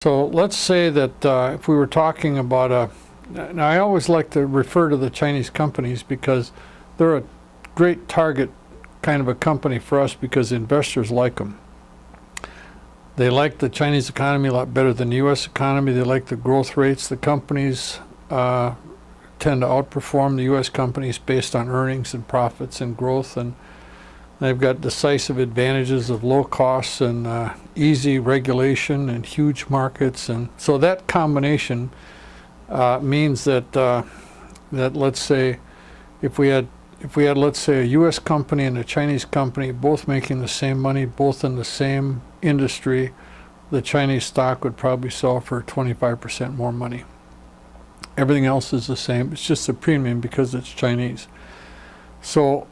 So let's say that if we were talking about now I always like to refer to the Chinese companies because they're a great target kind of a company for us because investors like them. They like the Chinese economy a lot better than the U.S. economy. They like the growth rates. The companies tend to outperform the U.S. companies based on earnings and profits and growth, and they've got decisive advantages of low costs and easy regulation and huge markets, and so that combination means that that let's say if we had let's say a U.S. company and a Chinese company both making the same money, both in the same industry, the Chinese stock would probably sell for 25% more money. Everything else is the same. It's just a premium because it's Chinese. So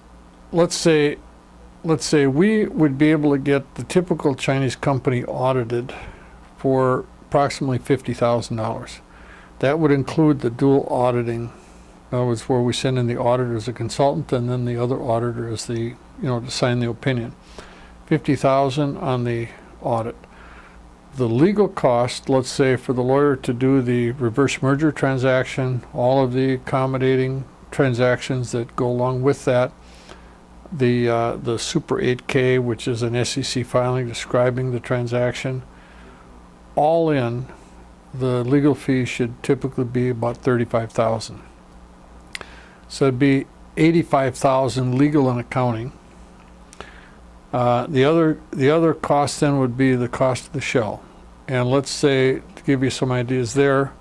let's say we would be able to get the typical Chinese company audited for approximately $50,000. That would include the dual auditing. In other words, where we send in the auditor as a consultant and then the other auditor as the, to sign the opinion. $50,000 on the audit. The legal cost, let's say for the lawyer to do the reverse merger transaction, all of the accommodating transactions that go along with that, the Super 8K, which is an SEC filing describing the transaction, all in, the legal fee should typically be about $35,000. So it'd be $85,000 legal and accounting. The other cost then would be the cost of the shell. And let's say, to give you some ideas there,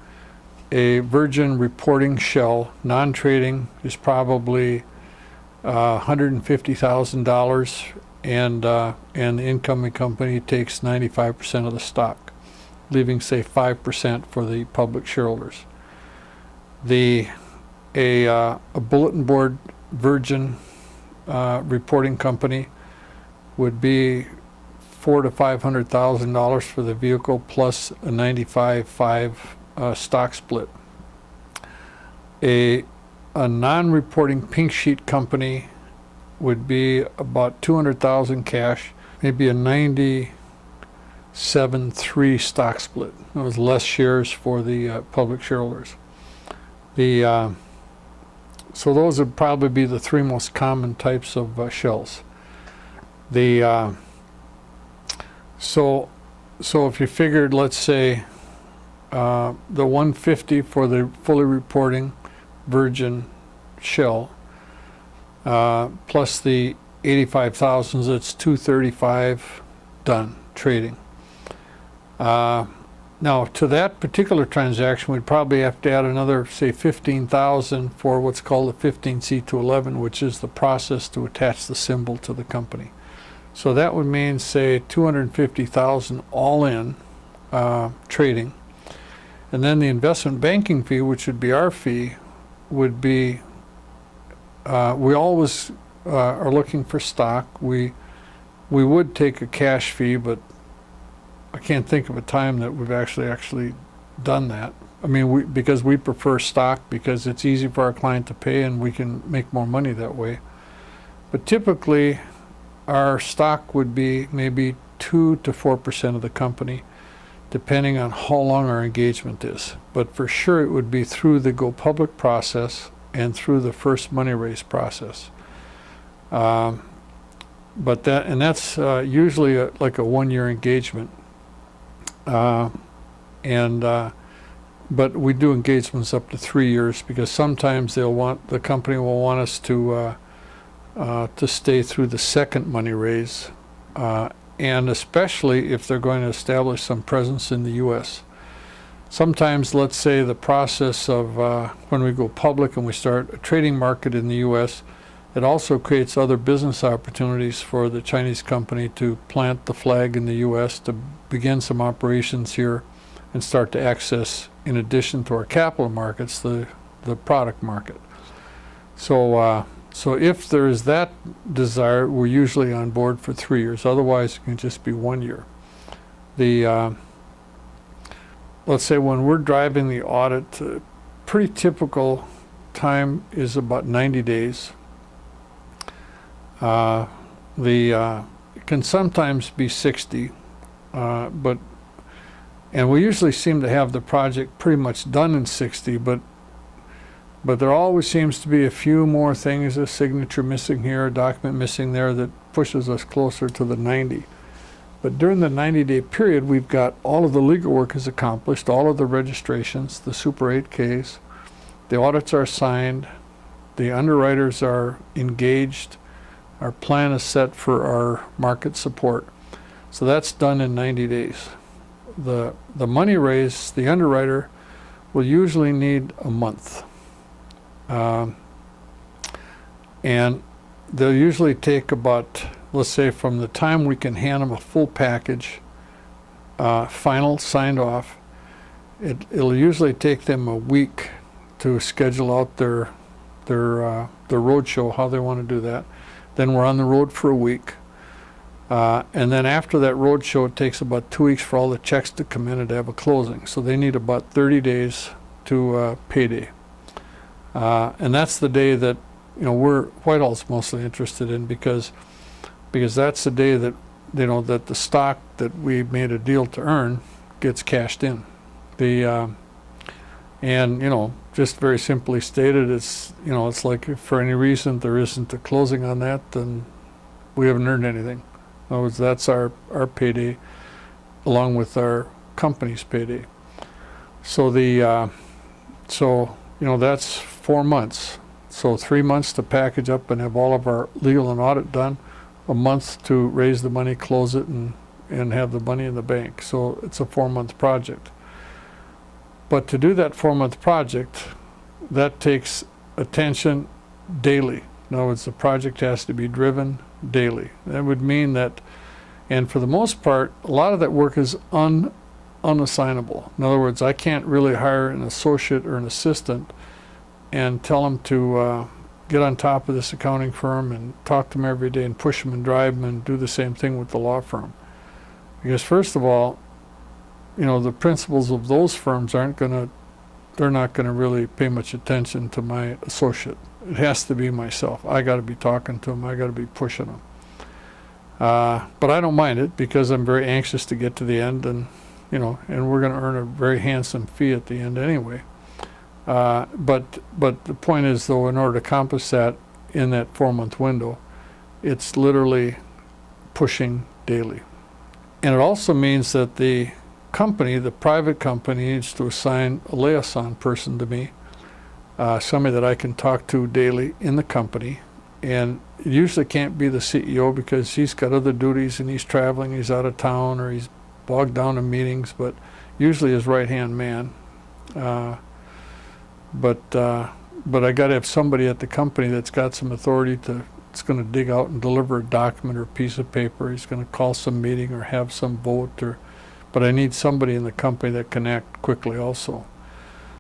a virgin reporting shell, non-trading, is probably $150,000, and the incoming company takes 95% of the stock, leaving say 5% for the public shareholders. A bulletin board virgin reporting company would be $400,000 to $500,000 for the vehicle plus a 95-5 stock split. A non-reporting pink sheet company would be about $200,000 cash, maybe a 97-3 stock split. It was less shares for the public shareholders. So those would probably be the three most common types of shells. So if you figured, let's say, the 150 for the fully reporting virgin shell, plus the 85,000, that's 235 done trading. Now to that particular transaction, we'd probably have to add another, say, 15,000 for what's called the 15C211, which is the process to attach the symbol to the company. So that would mean, say, 250,000 all in trading, and then the investment banking fee, which would be our fee, would be, we always are looking for stock. We would take a cash fee, but I can't think of a time that we've actually done that. I mean, because we prefer stock because it's easy for our client to pay and we can make more money that way. But typically, our stock would be maybe 2 to 4% of the company, depending on how long our engagement is. But for sure, it would be through the go public process and through the first money raise process. But that's usually like a 1-year engagement. But we do engagements up to 3 years because sometimes the company will want us to stay through the second money raise, and especially if they're going to establish some presence in the U.S. Sometimes, let's say, the process of when we go public and we start a trading market in the U.S., it also creates other business opportunities for the Chinese company to plant the flag in the U.S., to begin some operations here and start to access, in addition to our capital markets, the product market. So if there is that desire, we're usually on board for 3 years. Otherwise, it can just be 1 year. Let's say when we're driving the audit, pretty typical time is about 90 days. It can sometimes be 60, but And we usually seem to have the project pretty much done in 60, but there always seems to be a few more things, a signature missing here, a document missing there, that pushes us closer to the 90. But during the 90-day period, we've got all of the legal work is accomplished, all of the registrations, the Super 8Ks, the audits are signed, the underwriters are engaged, our plan is set for our market support. So that's done in 90 days. The money raised, the underwriter will usually need a month. And they'll usually take about, let's say, from the time we can hand them a full package, final, signed off, it'll usually take them a week to schedule out their road show, how they want to do that. Then we're on the road for a week. And then after that road show, it takes about 2 weeks for all the checks to come in and to have a closing. So they need about 30 days to payday. And that's the day that, Whitehall's mostly interested in, because that's the day that, that the stock that we made a deal to earn gets cashed in. Just very simply stated, it's like if for any reason there isn't a closing on that, then we haven't earned anything. In other words, that's our payday, along with our company's payday. So that's 4 months. So 3 months to package up and have all of our legal and audit done, a month to raise the money, close it, and have the money in the bank. So it's a 4-month project. But to do that 4-month project, that takes attention daily. In other words, the project has to be driven daily. That would mean that, and for the most part, a lot of that work is unassignable. In other words, I can't really hire an associate or an assistant and tell them to get on top of this accounting firm and talk to them every day and push them and drive them and do the same thing with the law firm. Because first of all, the principals of those firms they're not going to really pay much attention to my associate. It has to be myself. I got to be talking to them. I got to be pushing them. But I don't mind it, because I'm very anxious to get to the end, and we're going to earn a very handsome fee at the end anyway. But the point is, though, in order to accomplish that in that 4-month window, it's literally pushing daily. And it also means that the company, the private company, needs to assign a liaison person to me, somebody that I can talk to daily in the company. And it usually can't be the CEO, because he's got other duties and he's traveling, he's out of town, or he's bogged down in meetings, but usually his right-hand man. But I got to have somebody at the company that's got some authority it's going to dig out and deliver a document or a piece of paper. He's going to call some meeting or have some vote, but I need somebody in the company that can act quickly also.